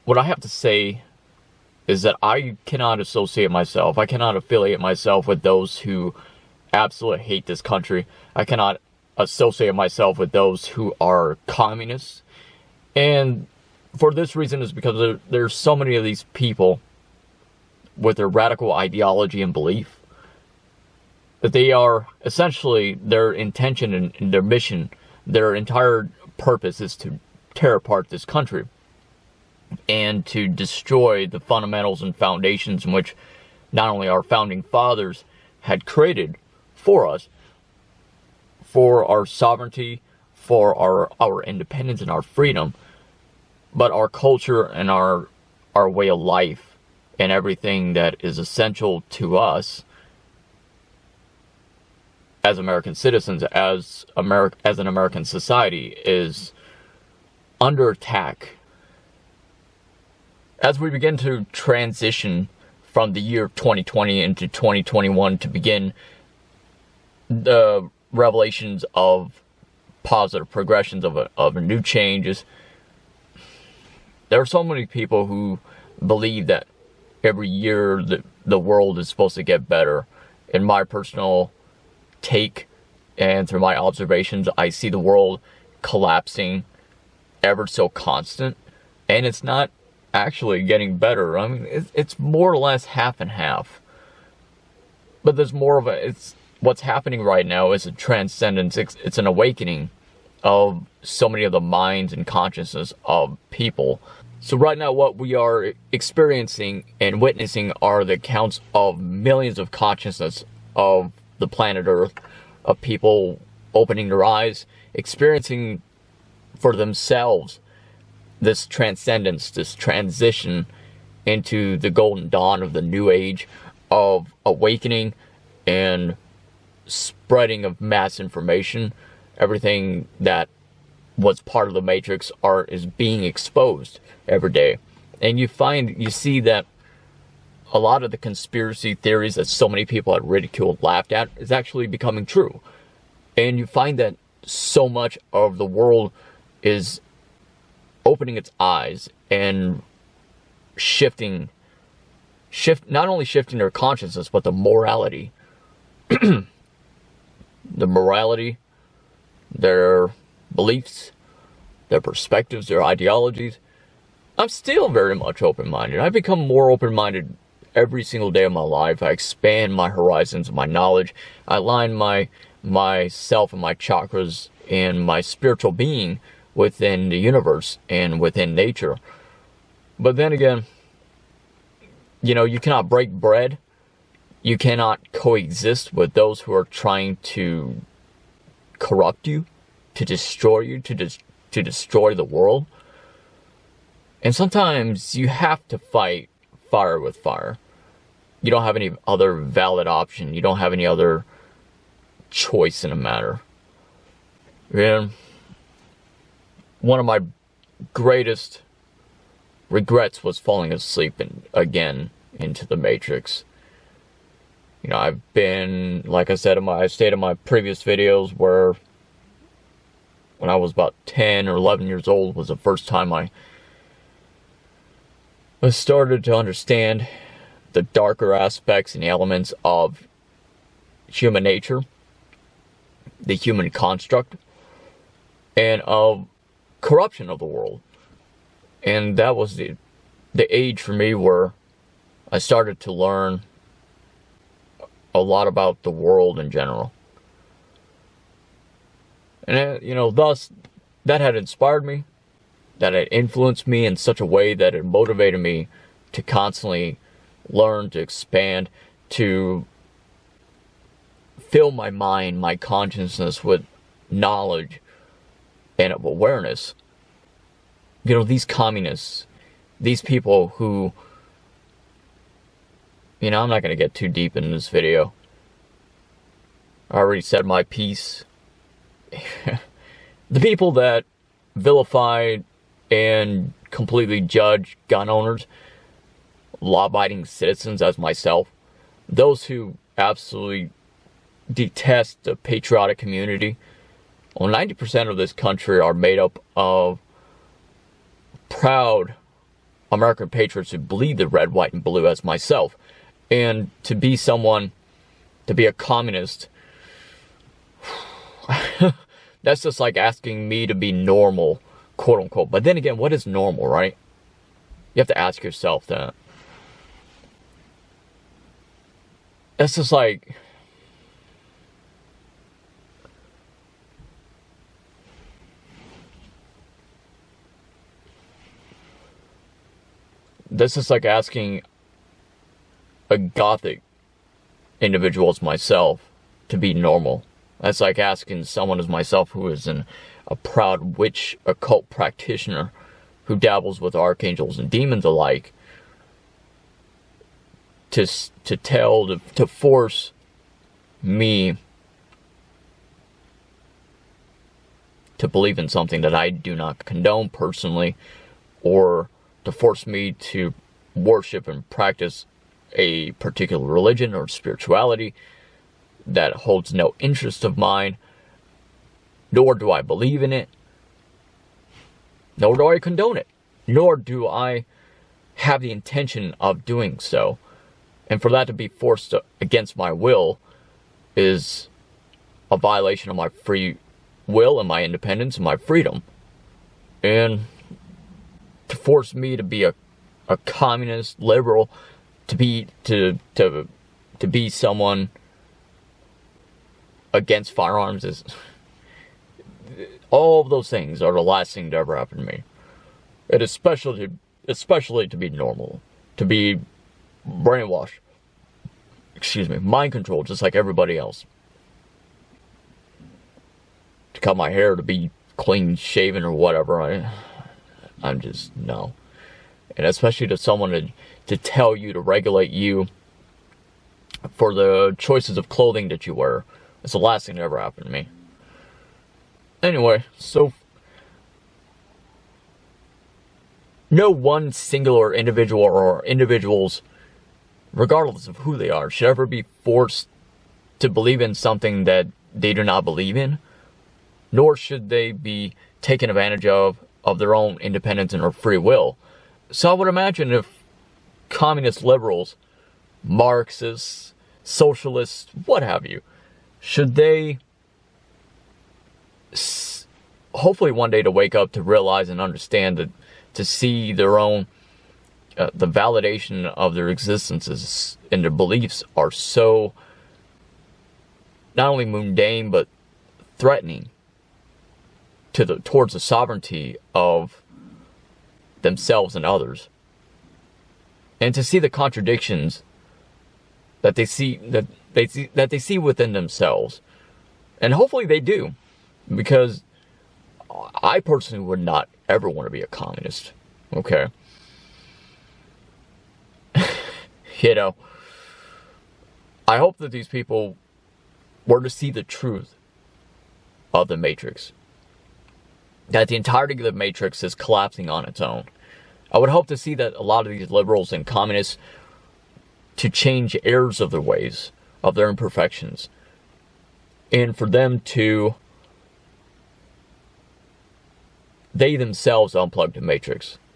what I have to say is that I cannot affiliate myself with those who absolutely hate this country. I cannot associate myself with those who are communists. And for this reason is because there's so many of these people with their radical ideology and belief that they are essentially, their intention and their mission, their entire purpose is to tear apart this country and to destroy the fundamentals and foundations in which not only our founding fathers had created for us, for our sovereignty, for our independence and our freedom, but our culture and our way of life and everything that is essential to us as American citizens, as an American society, is under attack. As we begin to transition from the year 2020 into 2021 to begin the revelations of positive progressions of new changes, there are so many people who believe that every year the world is supposed to get better. In my personal take and through my observations, I see the world collapsing ever so constant, and it's not actually getting better. I mean, it's more or less half and half. But there's more of what's happening right now is a transcendence. It's an awakening of so many of the minds and consciousness of people. So right now what we are experiencing and witnessing are the accounts of millions of consciousness of the planet Earth, of people opening their eyes, experiencing for themselves this transcendence, this transition into the golden dawn of the new age of awakening and spreading of mass information. Everything that was part of the Matrix is being exposed every day. And you see that a lot of the conspiracy theories that so many people had ridiculed, laughed at, is actually becoming true. And you find that so much of the world is opening its eyes and not only shifting their consciousness, but the morality. The morality, their beliefs, their perspectives, their ideologies. I'm still very much open-minded. I become more open-minded every single day of my life. I expand my horizons, my knowledge. I align myself and my chakras and my spiritual being within the universe and within nature. But then again, you cannot break bread. You cannot coexist with those who are trying to corrupt you, to destroy you, to destroy the world. And sometimes you have to fight fire with fire. You don't have any other valid option. You don't have any other choice in a matter. And one of my greatest regrets was falling asleep again into the Matrix. I've been, like I said, I stated in my previous videos, where when I was about 10 or 11 years old was the first time I started to understand the darker aspects and the elements of human nature, the human construct, and of corruption of the world. And that was the age for me where I started to learn a lot about the world in general. And, thus, that had inspired me, that had influenced me in such a way that it motivated me to constantly learn, to expand, to fill my mind, my consciousness with knowledge and of awareness. These communists, these people who, I'm not going to get too deep in this video. I already said my piece. The people that vilify and completely judge gun owners, law-abiding citizens as myself, those who absolutely detest the patriotic community. Well, 90% of this country are made up of proud American patriots who bleed the red, white, and blue as myself. And to be a communist, that's just like asking me to be normal, quote unquote. But then again, what is normal, right? You have to ask yourself that. It's just like, this is like asking a gothic individual as myself to be normal. That's like asking someone as myself who is a proud witch occult practitioner who dabbles with archangels and demons alike to force me to believe in something that I do not condone personally, or to force me to worship and practice a particular religion or spirituality that holds no interest of mine, nor do I believe in it, nor do I condone it, nor do I have the intention of doing so. And for that to be forced against my will is a violation of my free will and my independence and my freedom. And to force me to be a communist, liberal, to be someone against firearms is, all of those things are the last thing to ever happen to me. And especially to be normal, to be brainwashed, mind controlled, just like everybody else. To cut my hair, to be clean shaven or whatever, I'm just, no. And especially to someone to tell you, to regulate you for the choices of clothing that you wear. It's the last thing that ever happened to me. Anyway, so no one singular individual or individuals, regardless of who they are, should ever be forced to believe in something that they do not believe in, nor should they be taken advantage of their own independence and or free will. So I would imagine if communist liberals, Marxists, socialists, what have you, should they hopefully one day to wake up to realize and understand that, to see their own the validation of their existences and their beliefs are so not only mundane but threatening towards the sovereignty of themselves and others, and to see the contradictions that they see within themselves, and hopefully they do, because I personally would not ever want to be a communist. Okay. I hope that these people were to see the truth of the Matrix, that the entirety of the Matrix is collapsing on its own. I would hope to see that a lot of these liberals and communists to change errors of their ways, of their imperfections, and for them to they themselves unplug the Matrix